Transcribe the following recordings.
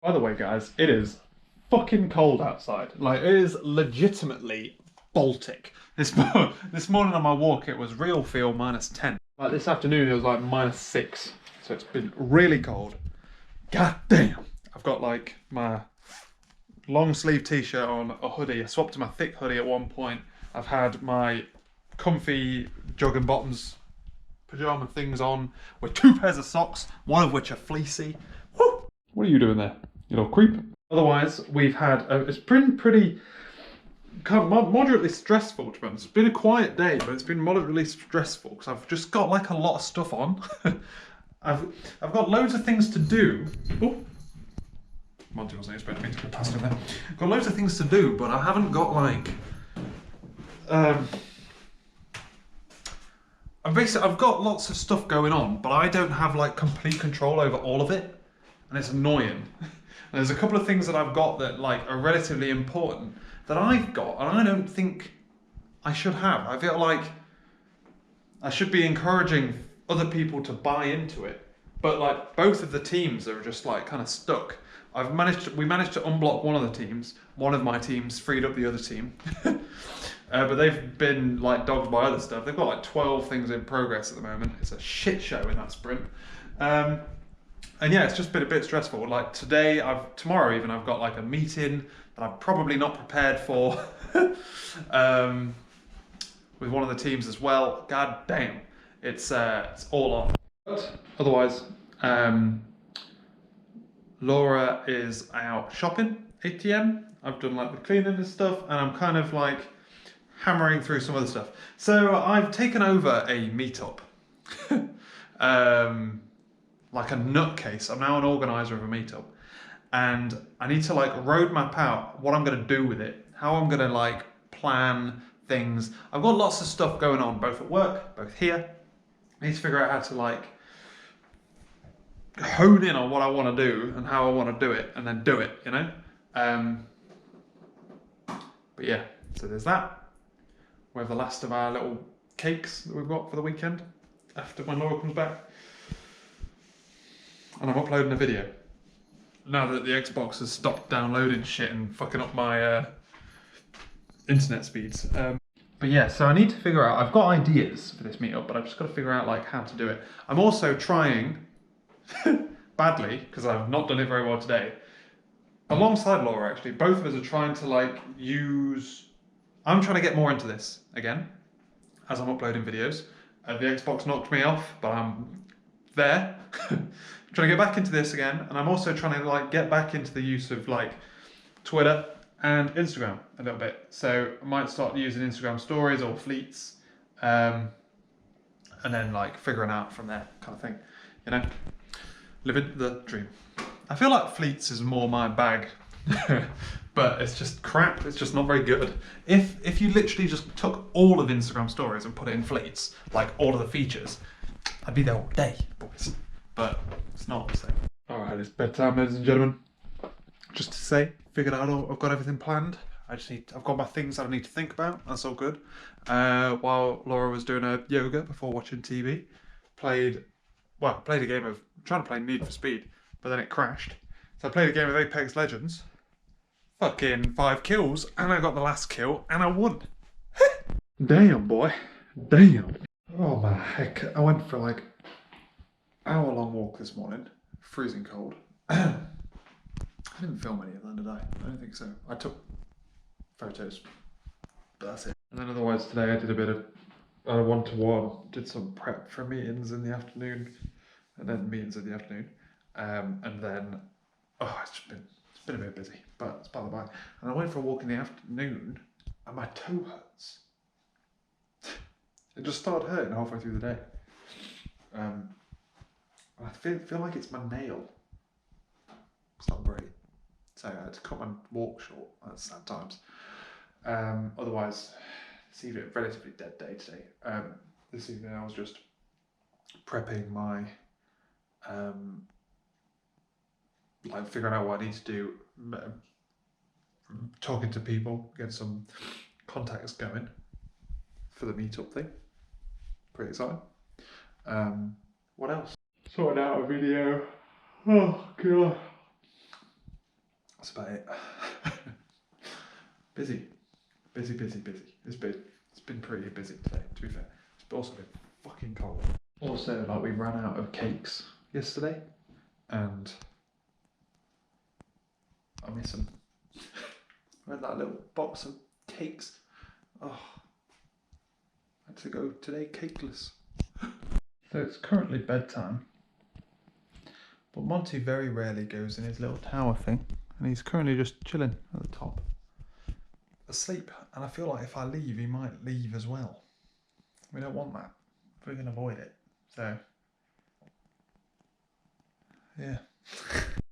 By the way, guys, it is fucking cold outside. Like, it is legitimately Baltic. This morning on my walk, it was real feel -10. Like, this afternoon, it was like -6. So it's been really cold. God damn. I've got, like, my long sleeve t-shirt on, a hoodie. I swapped to my thick hoodie at one point. I've had my comfy jogging bottoms, pajama things on, with 2 pairs of socks, one of which are fleecy. Woo! What are you doing there, you little creep? Otherwise, we've had, it's been pretty, moderately stressful, to be honest. It's been a quiet day, but it's been moderately stressful, because I've just got like a lot of stuff on. I've got loads of things to do. Oh, Monty wasn't expecting me to go past him there. I've got loads of things to do, but I haven't got like, I've got lots of stuff going on, but I don't have like complete control over all of it, and it's annoying. And there's a couple of things that I've got that like are relatively important that I've got, and I don't think I should have. I feel like I should be encouraging other people to buy into it, but like both of the teams are just like kind of stuck. We managed to unblock one of the teams. One of my teams freed up the other team. But they've been like dogged by other stuff. They've got like 12 things in progress at the moment. It's a shit show in that sprint. And yeah, it's just been a bit stressful. Like tomorrow even, I've got like a meeting that I'm probably not prepared for. With one of the teams as well. God damn, it's all on. But otherwise, Laura is out shopping, 8 p.m. I've done like the cleaning and stuff, and I'm kind of like hammering through some other stuff. So I've taken over a meetup. Like a nutcase. I'm now an organizer of a meetup. And I need to like roadmap out what I'm gonna do with it, how I'm gonna like plan things. I've got lots of stuff going on, both at work, both here. I need to figure out how to like hone in on what I want to do and how I want to do it, and then do it, you know? But yeah, so there's that. We have the last of our little cakes that we've got for the weekend after when Laura comes back. And I'm uploading a video. Now that the Xbox has stopped downloading shit and fucking up my internet speeds. But yeah, so I need to figure out, I've got ideas for this meetup, but I've just got to figure out like how to do it. I'm also trying, badly, because I've not done it very well today, alongside Laura actually, both of us are trying to like I'm trying to get more into this again, as I'm uploading videos. The Xbox knocked me off, but I'm there. Trying to get back into this again, and I'm also trying to like get back into the use of like Twitter and Instagram a little bit. So I might start using Instagram stories or fleets, and then like figuring out from there kind of thing, you know, living the dream. I feel like fleets is more my bag, but it's just crap. It's just not very good. If you literally just took all of Instagram stories and put it in fleets, like all of the features, I'd be there all day, boys. But it's not, so. Alright, it's bedtime, ladies and gentlemen. Just to say, figured out I've got everything planned. I've got my things that I need to think about. That's all good. While Laura was doing her yoga before watching TV, played a game of, trying to play Need for Speed, but then it crashed. So I played a game of Apex Legends. Fucking 5 kills, and I got the last kill, and I won. Damn, boy. Damn. Oh my heck. I went for like hour-long walk this morning, freezing cold. I didn't film any of that, did I? I don't think so. I took photos, but that's it. And then otherwise today I did a bit of one-to-one, did some prep for meetings in the afternoon, and then meetings in the afternoon, and then, it's been a bit busy, but it's by the by. And I went for a walk in the afternoon, and my toe hurts. It just started hurting halfway through the day. I feel like it's my nail. It's not great. So I had to cut my walk short at sad times. Otherwise, it's even a relatively dead day today. This evening I was just prepping my, like figuring out what I need to do, talking to people, getting some contacts going for the meetup thing. Pretty exciting. What else? Sorting out a video. Oh god. That's about it. Busy. It's been pretty busy today, to be fair. It's also been fucking cold. Also, like, we ran out of cakes yesterday, and I miss them. I had that little box of cakes. Oh, I had to go today cakeless. So it's currently bedtime, but Monty very rarely goes in his little tower thing, and he's currently just chilling at the top, asleep. And I feel like if I leave, he might leave as well. We don't want that. We can avoid it. So, yeah.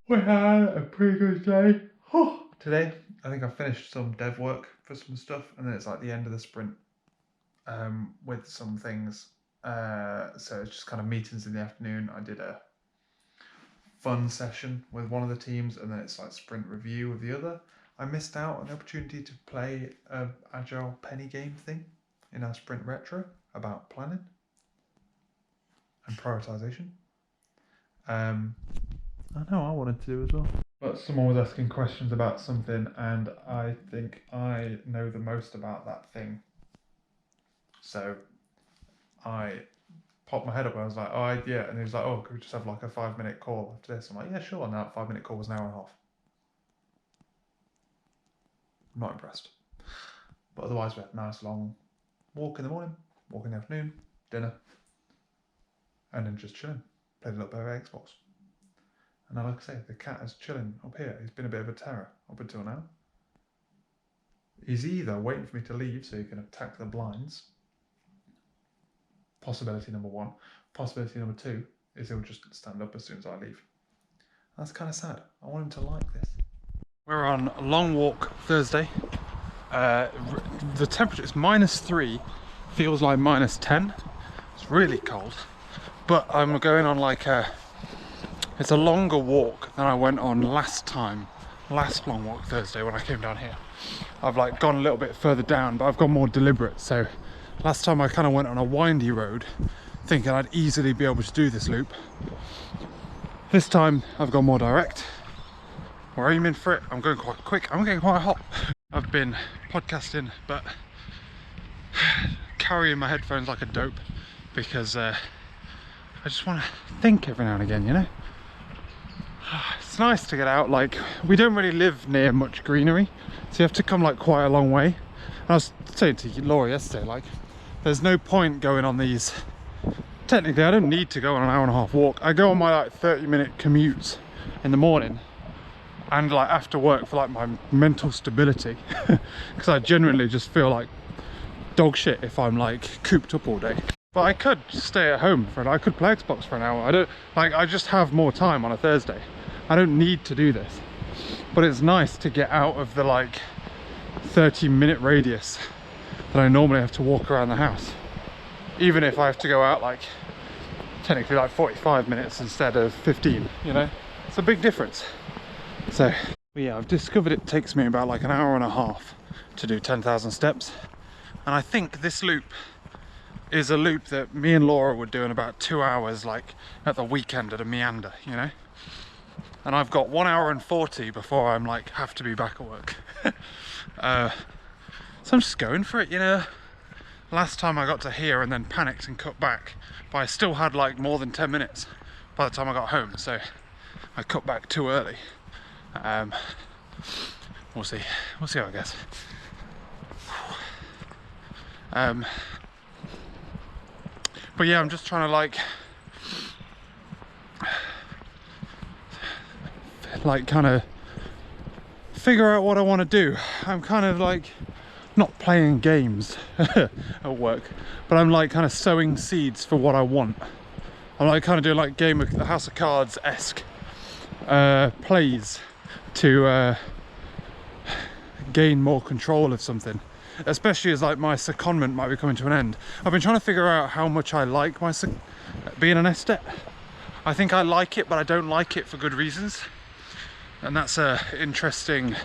We had a pretty good day. Today, I think I finished some dev work for some stuff, and then it's like the end of the sprint with some things. So it's just kind of meetings in the afternoon. I did a fun session with one of the teams, and then it's like sprint review with the other. I missed out on the opportunity to play an agile penny game thing in our sprint retro about planning and prioritization. I know I wanted to do as well. But someone was asking questions about something, and I think I know the most about that thing. So I popped my head up and I was like, oh, yeah. And he was like, oh, could we just have like a 5-minute call after this? I'm like, yeah, sure. And that 5-minute call was an hour and a half. I'm not impressed. But otherwise, we had a nice long walk in the morning, walk in the afternoon, dinner, and then just chilling. Played a little bit of Xbox. And like I say, the cat is chilling up here. He's been a bit of a terror up until now. He's either waiting for me to leave so he can attack the blinds. Possibility number 1. Possibility number 2 is he'll just stand up as soon as I leave. That's kind of sad. I want him to like this. We're on a long walk Thursday. The temperature is -3, feels like -10. It's really cold. But I'm going on like it's a longer walk than I went on last long walk Thursday when I came down here. I've like gone a little bit further down, but I've gone more deliberate. So last time I kind of went on a windy road thinking I'd easily be able to do this loop. This time I've gone more direct. We're aiming for it. I'm going quite quick. I'm getting quite hot. I've been podcasting, but carrying my headphones like a dope because I just want to think every now and again, you know? It's nice to get out. Like, we don't really live near much greenery, so you have to come like quite a long way. And I was saying to Laura yesterday, like, there's no point going on these. Technically, I don't need to go on an hour and a half walk. I go on my like 30-minute commutes in the morning and like after work for like my mental stability because I genuinely just feel like dog shit if I'm like cooped up all day. But I could stay at home I could play Xbox for an hour. I just have more time on a Thursday. I don't need to do this. But it's nice to get out of the like 30-minute radius that I normally have to walk around the house. Even if I have to go out like technically like 45 minutes instead of 15, you know? It's a big difference. So yeah, I've discovered it takes me about like an hour and a half to do 10,000 steps. And I think this loop is a loop that me and Laura would do in about 2 hours, like at the weekend at a meander, you know? And I've got 1 hour and 40 before I'm like have to be back at work. So I'm just going for it, you know? Last time I got to here and then panicked and cut back, but I still had like more than 10 minutes by the time I got home, so I cut back too early. We'll see how it goes. But yeah, I'm just trying to like kind of figure out what I want to do. I'm kind of like not playing games at work, but I'm like kind of sowing seeds for what I want. I'm like kind of doing like game of the House of Cards-esque plays to gain more control of something, especially as like my secondment might be coming to an end. I've been trying to figure out how much I like my being an estet. I think I like it, but I don't like it for good reasons, and that's a interesting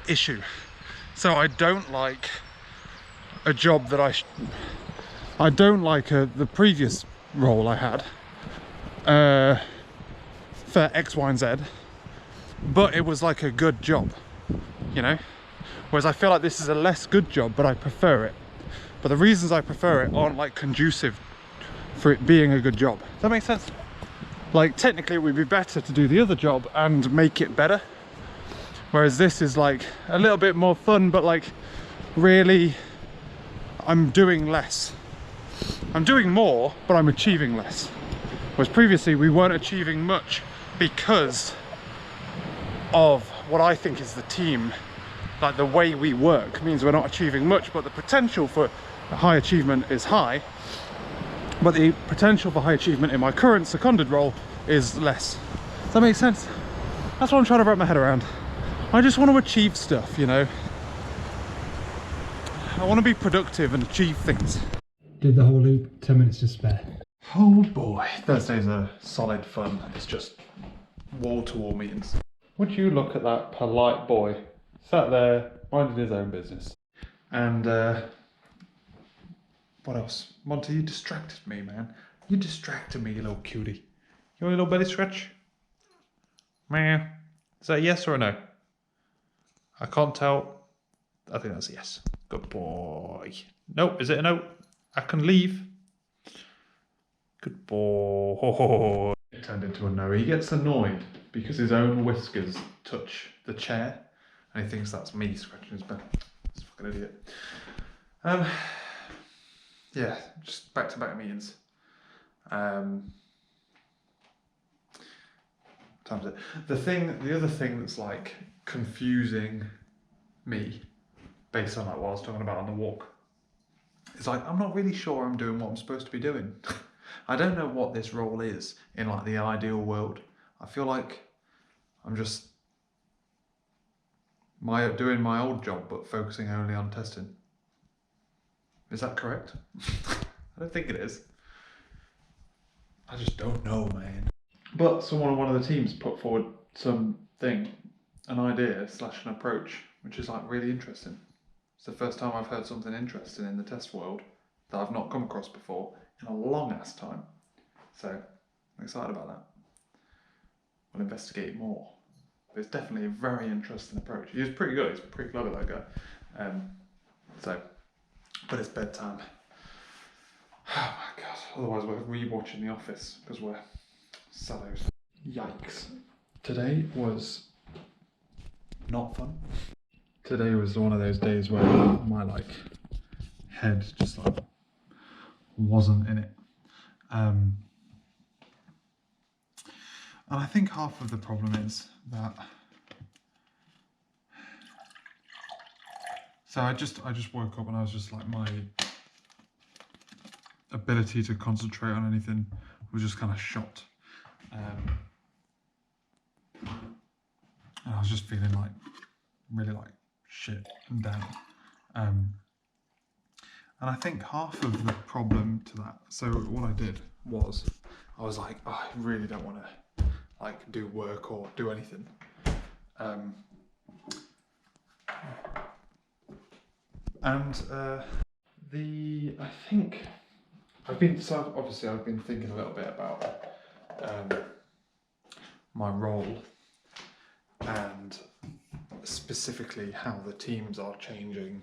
issue. So I don't like a job that I don't like the previous role I had for X, Y, and Z. but it was like a good job, you know? Whereas I feel like this is a less good job, but I prefer it. But the reasons I prefer it aren't like conducive for it being a good job. Does that make sense? Like technically it would be better to do the other job and make it better. Whereas this is like a little bit more fun, but like really I'm doing less. I'm doing more, but I'm achieving less. Whereas previously we weren't achieving much because of what I think is the team. Like the way we work means we're not achieving much, but the potential for high achievement is high. But the potential for high achievement in my current seconded role is less. Does that make sense? That's what I'm trying to wrap my head around. I just want to achieve stuff, you know? I want to be productive and achieve things. Did the whole loop, 10 minutes to spare. Oh boy, Thursdays are solid fun. It's just wall-to-wall meetings. Would you look at that polite boy sat there minding his own business? And what else? Monty, you distracted me, man. You distracted me, you little cutie. You want a little belly scratch? Meow. Is that a yes or a no? I can't tell. I think that's a yes. Good boy. No, is it a no? I can leave. Good boy. It turned into a no. He gets annoyed because his own whiskers touch the chair and he thinks that's me scratching his back. He's a fucking idiot. Yeah, just back-to-back meetings. Times it. The other thing that's like confusing me, based on like what I was talking about on the walk, is like I'm not really sure I'm doing what I'm supposed to be doing. I don't know what this role is in like the ideal world. I feel like I'm just doing my old job but focusing only on testing. Is that correct? I don't think it is. I just don't know, man. But someone on one of the teams put forward something, an idea / an approach, which is like really interesting. It's the first time I've heard something interesting in the test world that I've not come across before in a long ass time. So I'm excited about that. We'll investigate more. But it's definitely a very interesting approach. He was pretty good. He's pretty clever, that guy. But it's bedtime. Oh my god. Otherwise we're rewatching The Office because we're sallows. Yikes. Today was not fun. Today was one of those days where my like head just like wasn't in it. And I think half of the problem is that I just woke up and I was just like, my ability to concentrate on anything was just kind of shot. And I was just feeling like really like shit and down. And I think half of the problem to that, so what I did was, I was like, oh, I really don't want to like do work or do anything. I think I've been thinking a little bit about my role and specifically how the teams are changing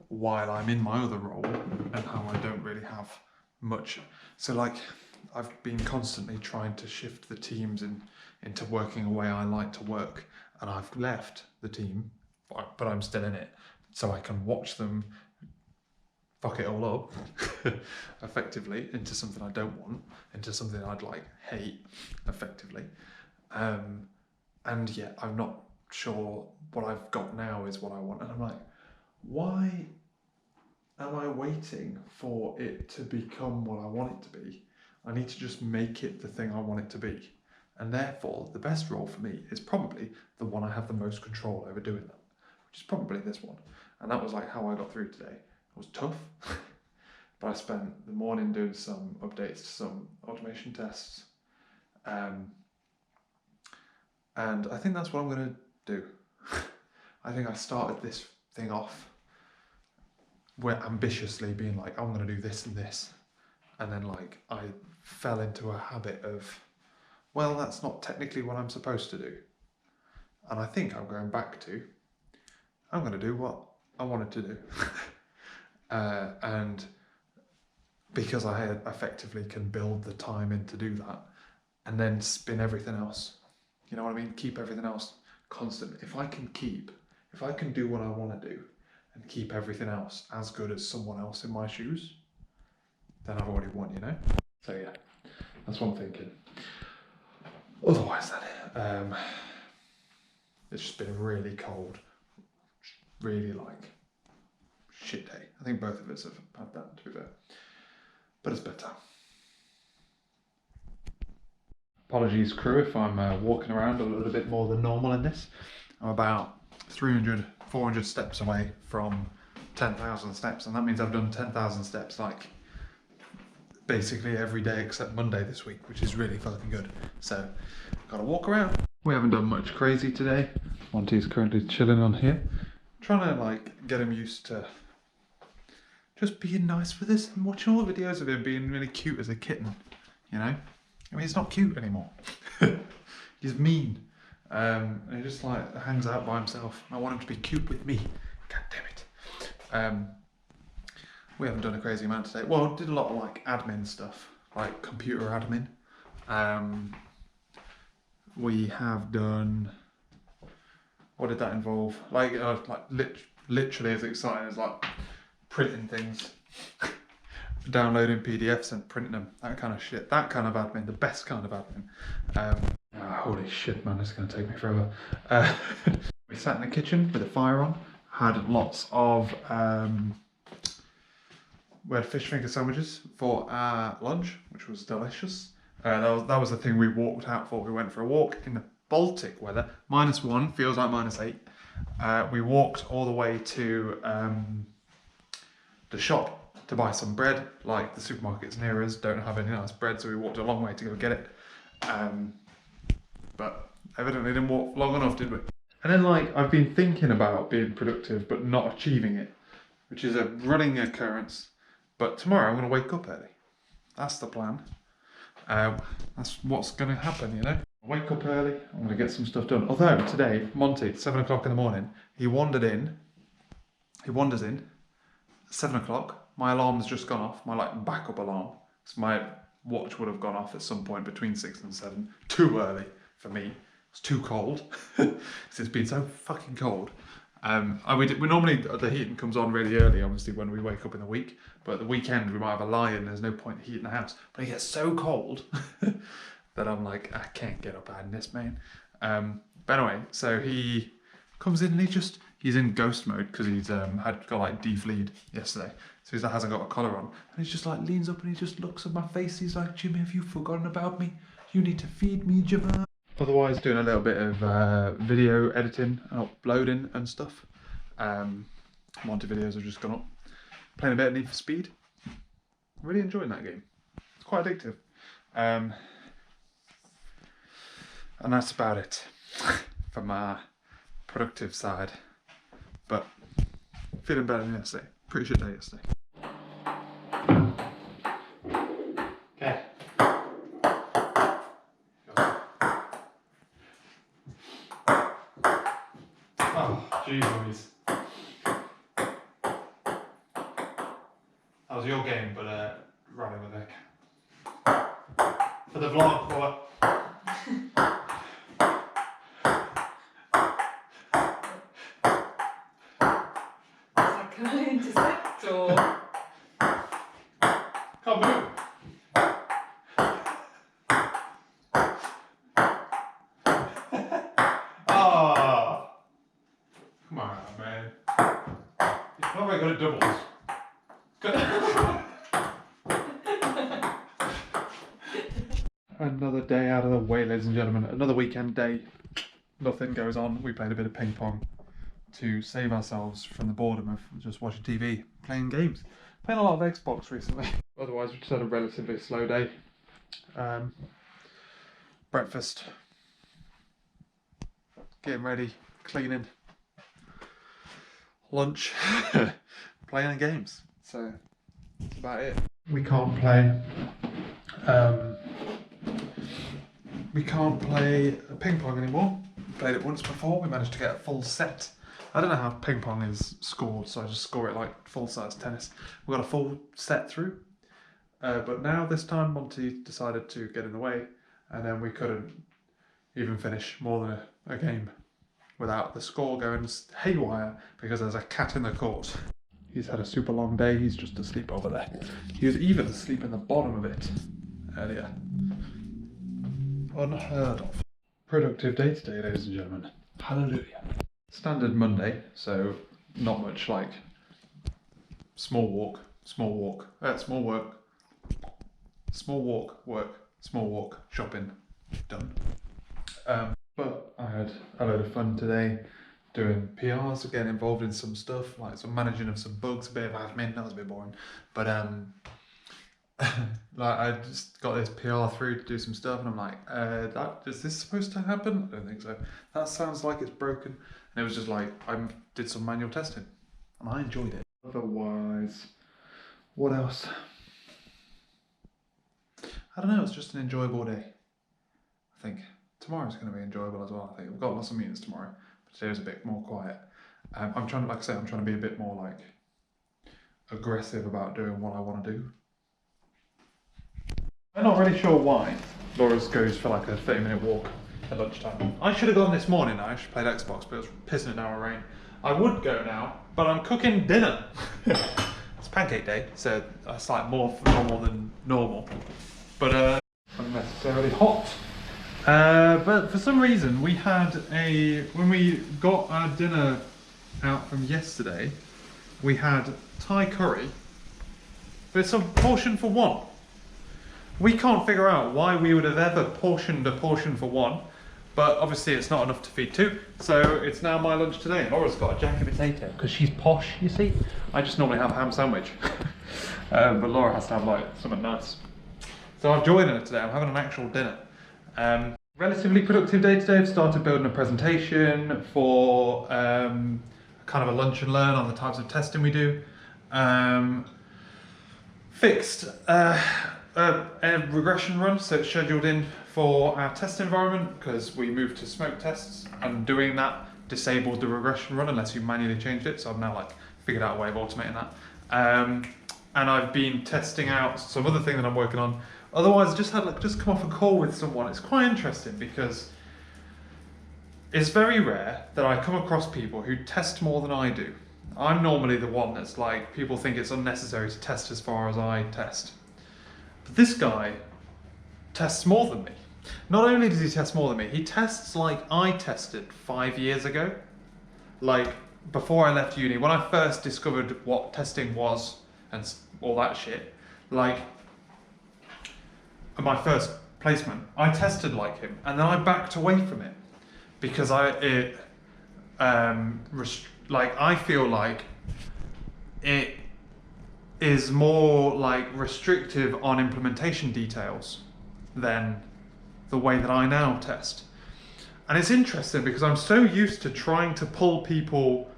while I'm in my other role and how I don't really have much. So like I've been constantly trying to shift the teams into working a way I like to work, and I've left the team, but I'm still in it, so I can watch them fuck it all up effectively into something I don't want, into something I'd like hate effectively. And yet I'm not sure what I've got now is what I want, and I'm like, why am I waiting for it to become what I want it to be? I need to just make it the thing I want it to be. And therefore, the best role for me is probably the one I have the most control over doing that, which is probably this one. And that was like how I got through today. It was tough, but I spent the morning doing some updates to some automation tests. And I think that's what I'm going to do. I think I started this thing off where ambitiously being like, I'm going to do this and this. And then like I fell into a habit of, well, that's not technically what I'm supposed to do. And I think I'm going back to, I'm going to do what I wanted to do. And because I effectively can build the time in to do that and then spin everything else. You know what I mean? Keep everything else constant. If I can do what I want to do and keep everything else as good as someone else in my shoes, then I've already won, you know? So yeah, that's what I'm thinking. Otherwise then, it's just been really cold, really like shit day. I think both of us have had that, to be fair. But it's better. Apologies crew if I'm walking around a little bit more than normal in this. I'm about 300, 400 steps away from 10,000 steps, and that means I've done 10,000 steps like basically every day except Monday this week, which is really fucking good. So, gotta walk around. We haven't done much crazy today. Monty's currently chilling on here. Trying to like get him used to just being nice with us and watching all the videos of him being really cute as a kitten, you know? I mean, he's not cute anymore. He's mean. And he just like hangs out by himself. I want him to be cute with me. God damn it. We haven't done a crazy amount today. Well, did a lot of like admin stuff, like computer admin. We have done, what did that involve? Like literally as exciting as like printing things, downloading PDFs and printing them, that kind of shit, that kind of admin, the best kind of admin. Holy shit, man, this is going to take me forever. We sat in the kitchen with a fire on, had lots of, we had fish finger sandwiches for our lunch, which was delicious. That was the thing we walked out for. We went for a walk in the Baltic weather, -1, feels like -8. We walked all the way to the shop to buy some bread. Like the supermarkets near us don't have any nice bread, so we walked a long way to go get it. But evidently didn't walk long enough, did we? And then like I've been thinking about being productive but not achieving it, which is a running occurrence. But tomorrow I'm going to wake up early. That's the plan. That's what's going to happen, you know. Wake up early, I'm going to get some stuff done. Although today, Monty, at 7 o'clock in the morning, he wanders in, 7 o'clock, my alarm's just gone off, my like backup alarm. So my watch would have gone off at some point between 6 and 7. Too early for me. It's too cold. It's been so fucking cold. We normally, the heating comes on really early, obviously, when we wake up in the week. But at the weekend, we might have a lie-in, there's no point heating the house. But it gets so cold that I'm like, I can't get up out of this, man. But anyway, so he comes in and he's in ghost mode because he's got like defleed yesterday. So he hasn't got a collar on. And he just like leans up and he just looks at my face. He's like, Jimmy, have you forgotten about me? You need to feed me, Jimmy. Otherwise, doing a little bit of video editing and uploading and stuff. Monty videos have just gone up. Playing a bit of Need for Speed. Really enjoying that game. It's quite addictive. And that's about it for my productive side. But feeling better than yesterday. Pretty shit day yesterday. Okay. Oh, jeez. That was your game, but running with it. For the vlog, what? Can I intercept or? Come move. Oh. Come on, man. It's not very good at doubles. Another day out of the way, ladies and gentlemen. Another weekend day. Nothing goes on. We played a bit of ping pong to save ourselves from the boredom of just watching TV, playing games. Playing a lot of Xbox recently. Otherwise, we just had a relatively slow day. Breakfast, getting ready, cleaning, lunch, playing games. So that's about it. We can't play. We can't play ping pong anymore played it once before. We managed to get a full set. I don't know how ping pong is scored, so I just score it like full-size tennis. We got a full set through. But now this time Monty decided to get in the way, and then we couldn't even finish more than a game without the score going haywire because there's a cat in the court. He's had a super long day, he's just asleep over there. He was even asleep in the bottom of it earlier. Unheard of. Productive day today, ladies and gentlemen. Hallelujah. Standard Monday, so not much like small work, shopping done. But I had a load of fun today doing PRs, getting involved in some stuff, like some managing of some bugs, a bit of admin. That was a bit boring, but like I just got this PR through to do some stuff, and I'm like, is this supposed to happen? I don't think so. That sounds like it's broken. And it was just like, I did some manual testing, and I enjoyed it. Otherwise, what else? I don't know, it's just an enjoyable day. I think tomorrow's going to be enjoyable as well. I think we've got lots of meetings tomorrow, but today was a bit more quiet. I'm trying to, like I say, I'm trying to be a bit more like aggressive about doing what I want to do. I'm not really sure why Laura's goes for like a 30-minute walk at lunchtime. I should have gone this morning. I should have played Xbox, but it was pissing it down with rain. I would go now, but I'm cooking dinner. It's pancake day, so it's like more normal than normal, but unnecessarily hot. But for some reason we had when we got our dinner out from yesterday, we had Thai curry, but it's a portion for one. We can't figure out why we would have ever portioned a portion for one, but obviously it's not enough to feed two, so it's now my lunch today. Laura's got a jacket potato, because she's posh, you see. I just normally have a ham sandwich, but Laura has to have like something nice. So I've joined it today, I'm having an actual dinner. Relatively productive day today. I've started building a presentation for kind of a lunch and learn on the types of testing we do. Fixed a regression run, so it's scheduled in for our test environment because we moved to smoke tests, and doing that disabled the regression run unless you manually changed it. So I've now like figured out a way of automating that. And I've been testing out some other thing that I'm working on. Otherwise, I just had just come off a call with someone. It's quite interesting because it's very rare that I come across people who test more than I do. I'm normally the one that's like, people think it's unnecessary to test as far as I test. But this guy tests more than me. Not only does he test more than me, he tests like I tested 5 years ago. Like before I left uni, when I first discovered what testing was and all that shit, like my first placement, I tested like him, and then I backed away from it because I feel like it is more like restrictive on implementation details than the way that I now test. And it's interesting because I'm so used to trying to pull people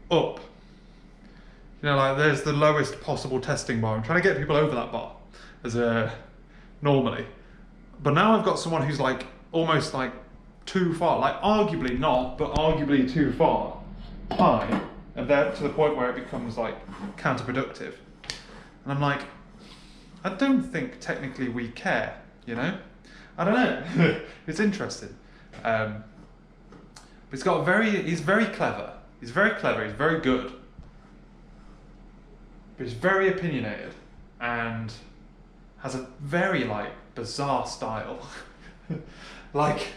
up. You know, like there's the lowest possible testing bar. I'm trying to get people over that bar as normally. But now I've got someone who's like almost like too far, like arguably not, but arguably too far high, and they're to the point where it becomes like counterproductive. And I'm like, I don't think technically we care, you know? I don't know. It's interesting. But he's very clever. He's very good. But he's very opinionated and has a very like bizarre style. Like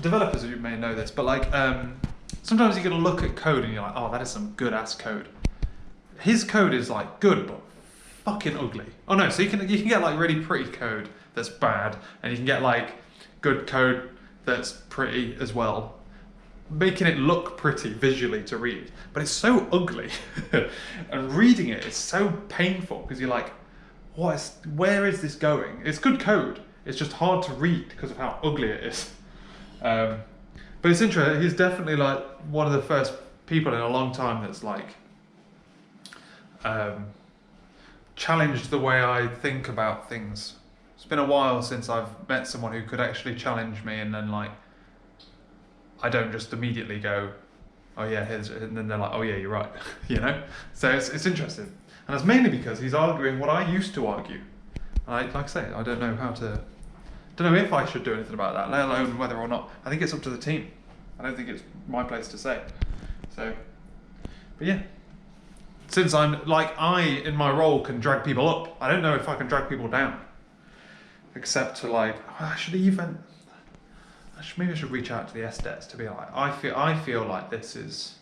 developers, you may know this, but like sometimes you're gonna look at code and you're like, oh, that is some good ass code. His code is like good but fucking ugly. Oh no, so you can get like really pretty code that's bad, and you can get like good code that's pretty as well, making it look pretty visually to read, but it's so ugly. And reading it is so painful because you're like, where is this going? It's good code, it's just hard to read because of how ugly it is. But it's interesting, he's definitely like one of the first people in a long time that's like challenged the way I think about things. It's been a while since I've met someone who could actually challenge me and then like I don't just immediately go, oh yeah, and then they're like, oh yeah, you're right, you know? So it's interesting. And that's mainly because he's arguing what I used to argue. Like I say, I don't know if I should do anything about that, let alone whether or not. I think it's up to the team. I don't think it's my place to say. So, but yeah. Since I, in my role, can drag people up, I don't know if I can drag people down. Except to maybe I should reach out to the SDETs to be like, I feel like this is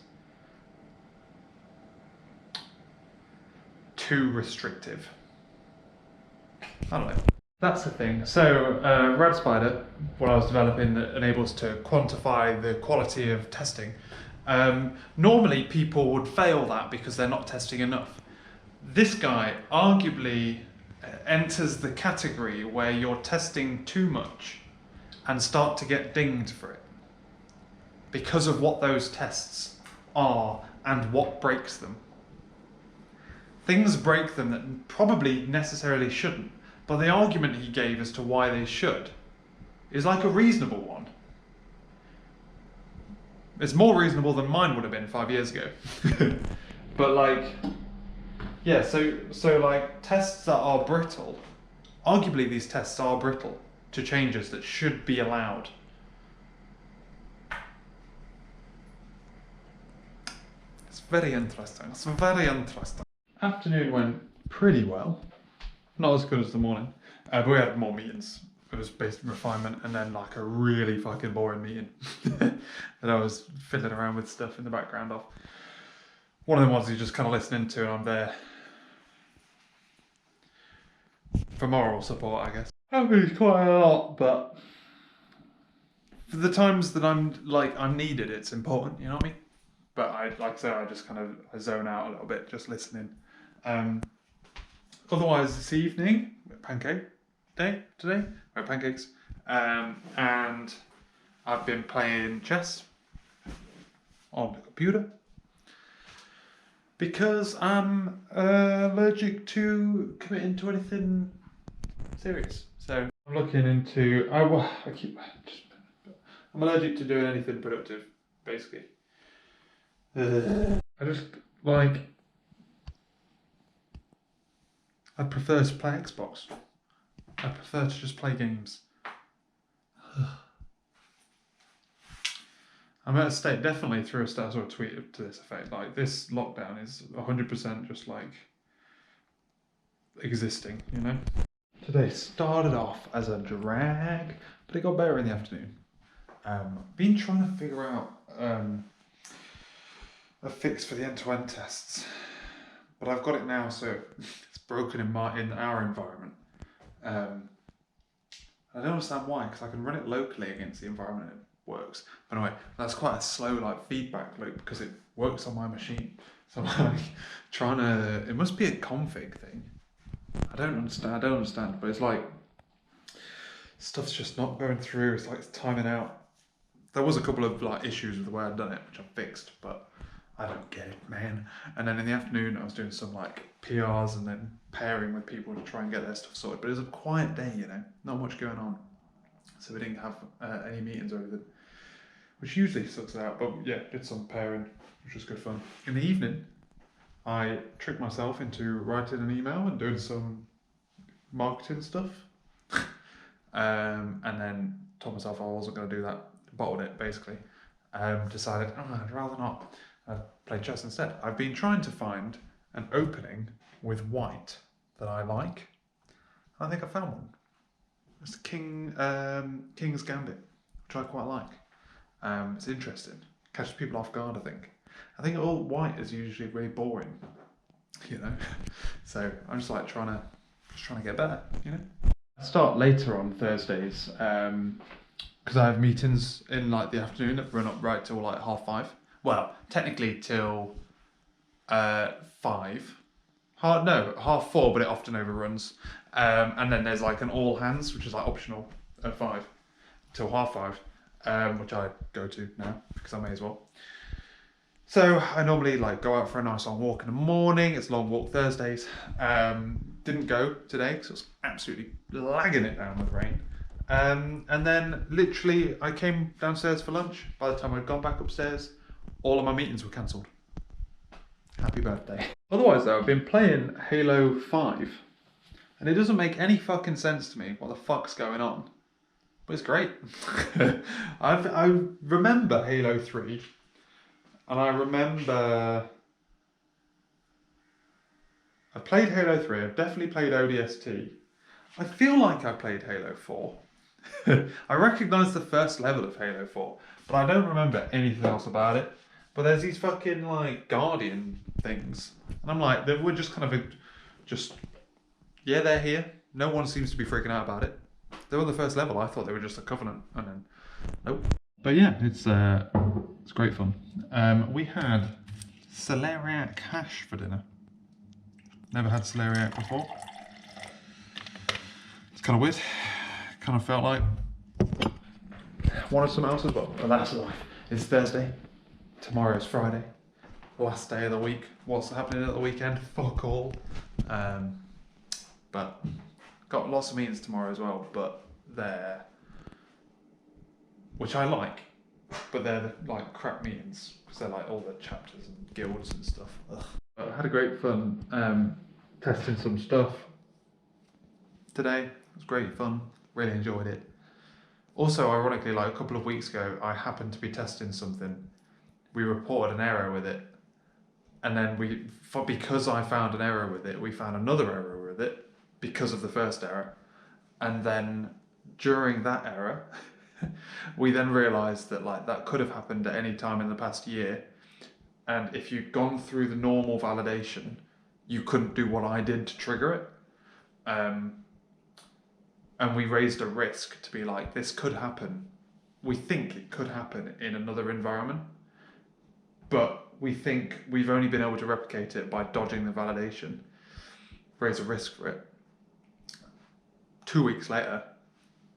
too restrictive. I don't know. That's the thing. So, Rad Spider, what I was developing that enables to quantify the quality of testing. Normally people would fail that because they're not testing enough. This guy arguably enters the category where you're testing too much and start to get dinged for it because of what those tests are and what breaks them. Things break them that probably necessarily shouldn't, but the argument he gave as to why they should is like a reasonable one. It's more reasonable than mine would have been 5 years ago. But yeah, so tests that are brittle, arguably these tests are brittle to changes that should be allowed. It's very interesting. It's very interesting. Afternoon went pretty well. Not as good as the morning. But we had more meetings. It was based on refinement, and then a really fucking boring meeting that I was fiddling around with stuff in the background of. One of the ones you're just kind of listening to, and I'm there for moral support, I guess. Happens quite a lot, but for the times that I'm needed, it's important, you know what I mean? But I just kind of zone out a little bit, just listening. Otherwise, this evening, pancake day today, we had pancakes, and I've been playing chess on the computer because I'm allergic to committing to anything serious. So I'm looking into. I'm allergic to doing anything productive, basically. I just I prefer to play Xbox. I prefer to just play games. I'm at a state, definitely through a stat or a tweet to this effect, this lockdown is 100% just existing, you know? Today started off as a drag, but it got better in the afternoon. Been trying to figure out a fix for the end-to-end tests, but I've got it now, so it's broken in our environment. I don't understand why, because I can run it locally against the environment and it works. But anyway, that's quite a slow feedback loop because it works on my machine. So I'm trying to. It must be a config thing. I don't understand, but it's stuff's just not going through. It's timing out. There was a couple of issues with the way I'd done it, which I fixed, but I don't get it, man. And then in the afternoon, I was doing some PRs and then pairing with people to try and get their stuff sorted. But it was a quiet day, you know, not much going on. So we didn't have any meetings or anything, which usually sucks it out. But yeah, did some pairing, which was good fun. In the evening, I tricked myself into writing an email and doing some marketing stuff. And then told myself I wasn't going to do that, bottled it basically. Decided, I'd rather not. I'd play chess instead. I've been trying to find an opening with white that I like. I think I found one. It's King's Gambit, which I quite like. It's interesting. Catches people off guard, I think. I think all white is usually really boring, you know. So I'm just trying to get better, you know. I start later on Thursdays because I have meetings in the afternoon that run up right till 5:30. Well, technically till 5. 4:30, but it often overruns. And then there's an all hands, which is optional at 5 till 5:30, which I go to now because I may as well. So I normally go out for a nice long walk in the morning. It's long walk Thursdays. Didn't go today because it was absolutely lagging it down with rain. And then literally I came downstairs for lunch. By the time I'd gone back upstairs, all of my meetings were cancelled. Happy birthday. Otherwise though, I've been playing Halo 5 and it doesn't make any fucking sense to me what the fuck's going on. But it's great. I remember Halo 3 and I remember... I've played Halo 3, I've definitely played ODST. I feel like I played Halo 4. I recognise the first level of Halo 4, but I don't remember anything else about it. But there's these fucking like Guardian things, and I'm like, we're just kind of yeah, they're here. No one seems to be freaking out about it. They were on the first level. I thought they were just a Covenant, and then nope. But yeah, it's great fun. We had celeriac hash for dinner. Never had celeriac before. It's kind of weird. Kind of felt like wanted some else as well. But that's life. It's Thursday. Tomorrow's Friday. Last day of the week. What's happening at the weekend? Fuck all. But got lots of meetings tomorrow as well. But they're, which I like, but they're like crap meetings because they're like all the chapters and guilds and stuff. Ugh. I had a great fun testing some stuff today. It was great fun. Really enjoyed it. Also, ironically, like a couple of weeks ago, I happened to be testing something. We reported an error with it, and then because I found an error with it, we found another error with it because of the first error, and then during that error, we then realised that like that could have happened at any time in the past year, and if you'd gone through the normal validation, you couldn't do what I did to trigger it. And we raised a risk to be like, this could happen. We think it could happen in another environment, but we think we've only been able to replicate it by dodging the validation. Raise a risk for it. 2 weeks later,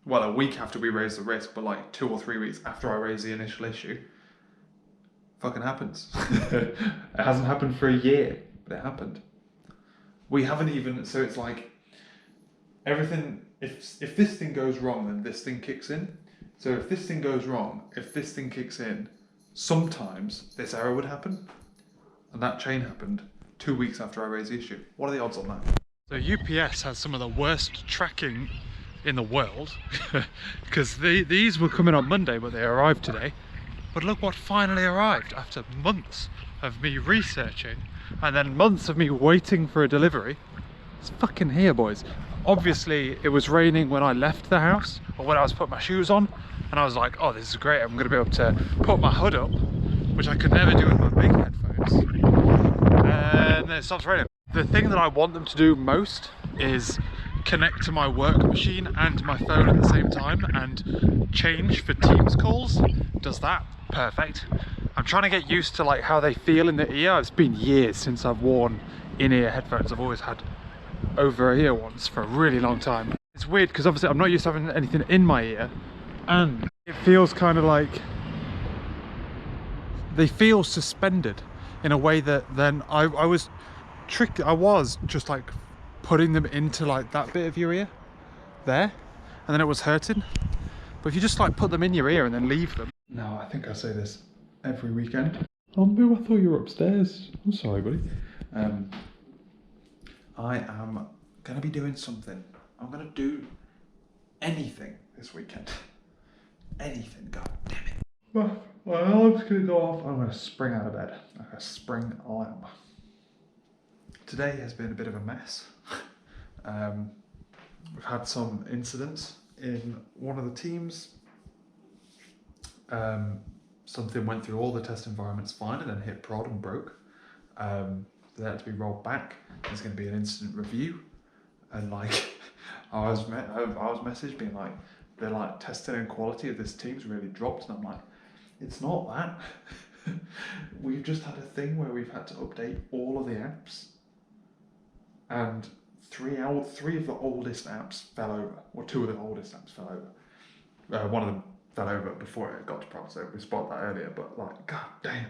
well, a week after we raised the risk, but like 2 or 3 weeks after I raised the initial issue, fucking happens. It hasn't happened for a year, but it happened. We haven't even, so it's like, everything, if this thing goes wrong, then this thing kicks in. So if this thing goes wrong, if this thing kicks in, sometimes this error would happen. And that chain happened 2 weeks after I raised the issue. What are the odds on that? So UPS has some of the worst tracking in the world because these were coming on Monday, but they arrived today. But look what finally arrived after months of me researching and then months of me waiting for a delivery. It's fucking here, boys. Obviously, it was raining when I left the house or when I was putting my shoes on, and I was like, oh, this is great. I'm going to be able to put my hood up, which I could never do with my big headphones. And then it stops raining. The thing that I want them to do most is connect to my work machine and my phone at the same time and change for Teams calls. Does that perfect. I'm trying to get used to like how they feel in the ear. It's been years since I've worn in-ear headphones. I've always had over-ear ones for a really long time. It's weird because obviously I'm not used to having anything in my ear, and it feels kind of like they feel suspended in a way that then I was tricked. I was just like putting them into like that bit of your ear there, and then it was hurting. But if you just like put them in your ear and then leave them. No, I think I say this every weekend. Oh no, I thought you were upstairs. I'm sorry, buddy. I am going to be doing something. I'm going to do anything this weekend. Anything, god damn it. Well, my alarm's going to go off. I'm going to spring out of bed like a spring lamb. Today has been a bit of a mess. We've had some incidents in one of the teams. Something went through all the test environments fine and then hit prod and broke. They had to be rolled back. There's going to be an incident review, and like I was messaged being like, they're like testing and quality of this team's really dropped, and I'm like, it's not that. We've just had a thing where we've had to update all of the apps, and three of the oldest apps fell over, or 2 of the oldest apps fell over. One of them fell over before it got to prod, so we spotted that earlier. But like, god damn.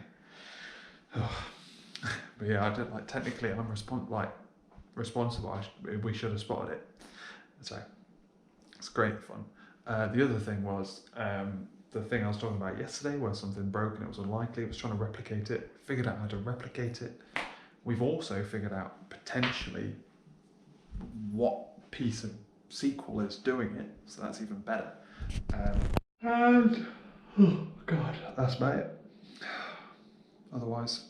But yeah, I don't like. Technically, I'm responsible. We should have spotted it. So it's great fun. The other thing was the thing I was talking about yesterday, where something broke and it was unlikely. It was trying to replicate it. Figured out how to replicate it. We've also figured out potentially what piece of SQL is doing it, so that's even better. And oh god, that's about it. Otherwise,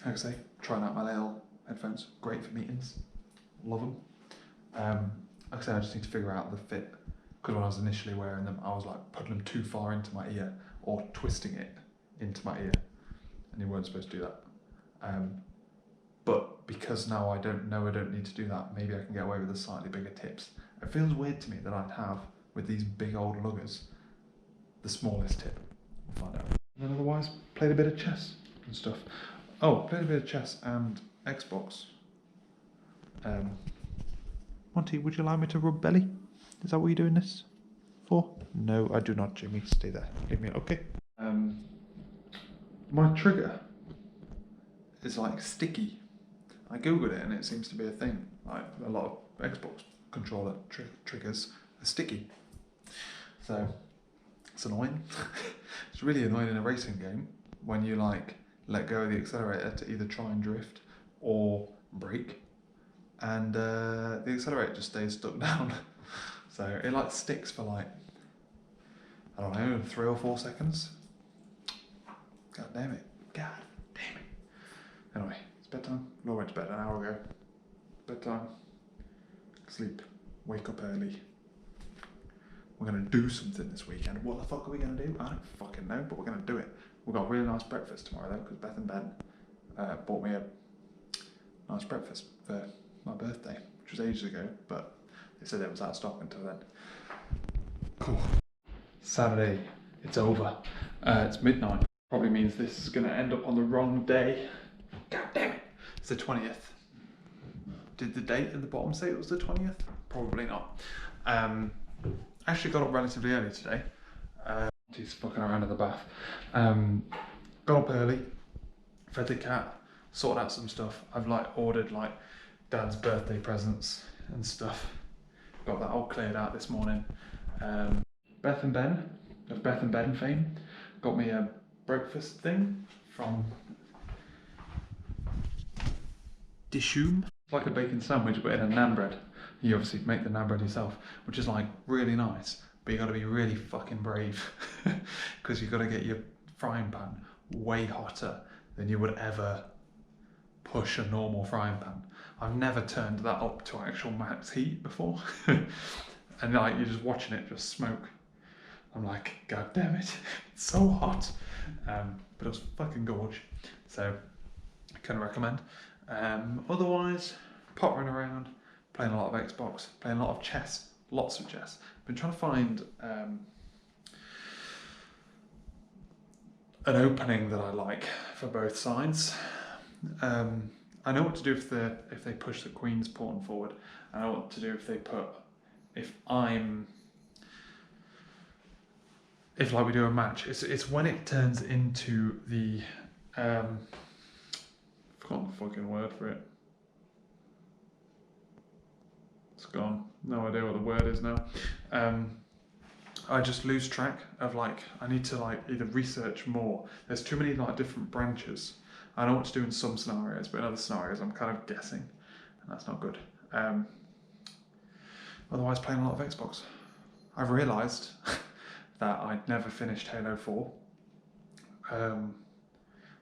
like I say, trying out my little headphones. Great for meetings. Love them. Like I say, I just need to figure out the fit, because when I was initially wearing them, I was like putting them too far into my ear or twisting it into my ear, and you weren't supposed to do that. But because now I don't need to do that, maybe I can get away with the slightly bigger tips. It feels weird to me that I'd have, with these big old luggers, the smallest tip. We'll find out. And then otherwise, played a bit of chess and stuff. Oh, played a bit of chess and Xbox. Monty, would you allow me to rub belly? Is that what you're doing this for? No, I do not, Jimmy. Stay there. Leave me. Okay. My trigger is like sticky. I googled it and it seems to be a thing. Like a lot of Xbox controller triggers are sticky. So it's annoying. It's really annoying in a racing game when you like let go of the accelerator to either try and drift or brake, and the accelerator just stays stuck down. So it like sticks for like, I don't know, 3 or 4 seconds. God damn it. God damn it. Anyway, it's bedtime. Laura went to bed an hour ago. Bedtime. Sleep. Wake up early. We're going to do something this weekend. What the fuck are we going to do? I don't fucking know, but we're going to do it. We've got a really nice breakfast tomorrow though, because Beth and Ben bought me a nice breakfast for my birthday, which was ages ago, but they said it was out of stock until then. Cool. Saturday, it's over. It's midnight. Probably means this is going to end up on the wrong day. God damn it. It's the 20th. Did the date at the bottom say it was the 20th? Probably not. Actually got up relatively early today. He's fucking around in the bath. Got up early, fed the cat, sorted out some stuff. I've like ordered like Dad's birthday presents and stuff. Got that all cleared out this morning. Beth and Ben, of Beth and Ben fame, got me a breakfast thing from Dishoom. It's like a bacon sandwich but in a naan bread. You obviously make the naan bread yourself, which is like really nice, but you got to be really fucking brave because you got to get your frying pan way hotter than you would ever push a normal frying pan. I've never turned that up to actual max heat before. And like you're just watching it just smoke. I'm like, god damn it, it's so hot. But it was fucking gorge. So I can recommend. Otherwise, pottering around, playing a lot of Xbox, playing a lot of chess, lots of chess. Been trying to find an opening that I like for both sides. I know what to do if they push the queen's pawn forward. I know what to do if like we do a match. It's when it turns into the I've forgotten the fucking word for it. It's gone. No idea what the word is now. I just lose track of like, I need to like either research more. There's too many like different branches. I know what to do in some scenarios, but in other scenarios I'm kind of guessing, and that's not good. Otherwise, playing a lot of Xbox. I've realised that I'd never finished Halo 4,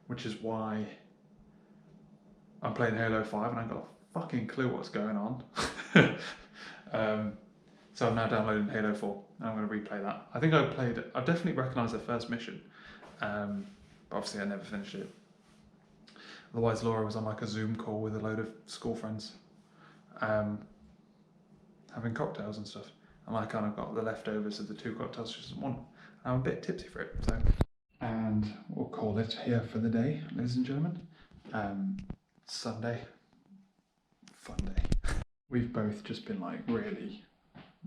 which is why I'm playing Halo 5 and I've got a fucking clue what's going on. So I'm now downloading Halo 4 and I'm going to replay that. I think I've definitely recognised the first mission, but obviously I never finished it. Otherwise Laura was on like a Zoom call with a load of school friends, having cocktails and stuff. And I kind of got the leftovers of the 2 cocktails she doesn't want. I'm a bit tipsy for it, so. And we'll call it here for the day, ladies and gentlemen. Sunday, fun day. We've both just been like really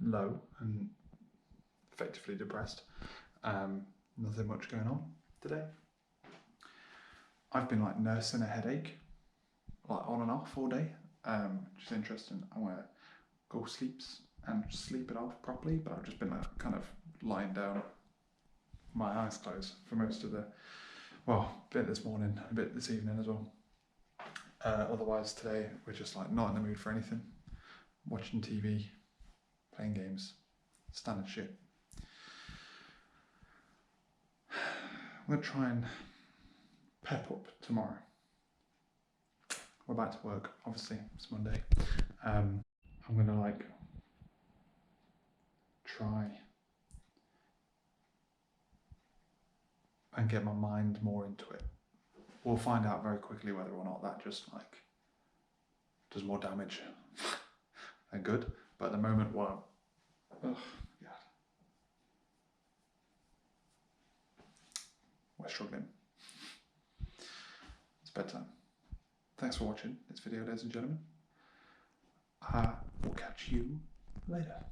low and effectively depressed. Nothing much going on today. I've been like nursing a headache, like on and off all day, which is interesting. I wear ghost sleeps and sleep it off properly, but I've just been kind of lying down, my eyes closed for most of the, well, a bit this morning, a bit this evening as well. Otherwise today we're just like not in the mood for anything. Watching TV, playing games, standard shit. I'm going to try and pep up tomorrow. We're back to work, obviously, it's Monday. I'm going to like try and get my mind more into it. We'll find out very quickly whether or not that just like does more damage than good. But at the moment, well, ugh, God. We're struggling. It's bedtime. Thanks for watching this video, ladies and gentlemen. I will catch you later.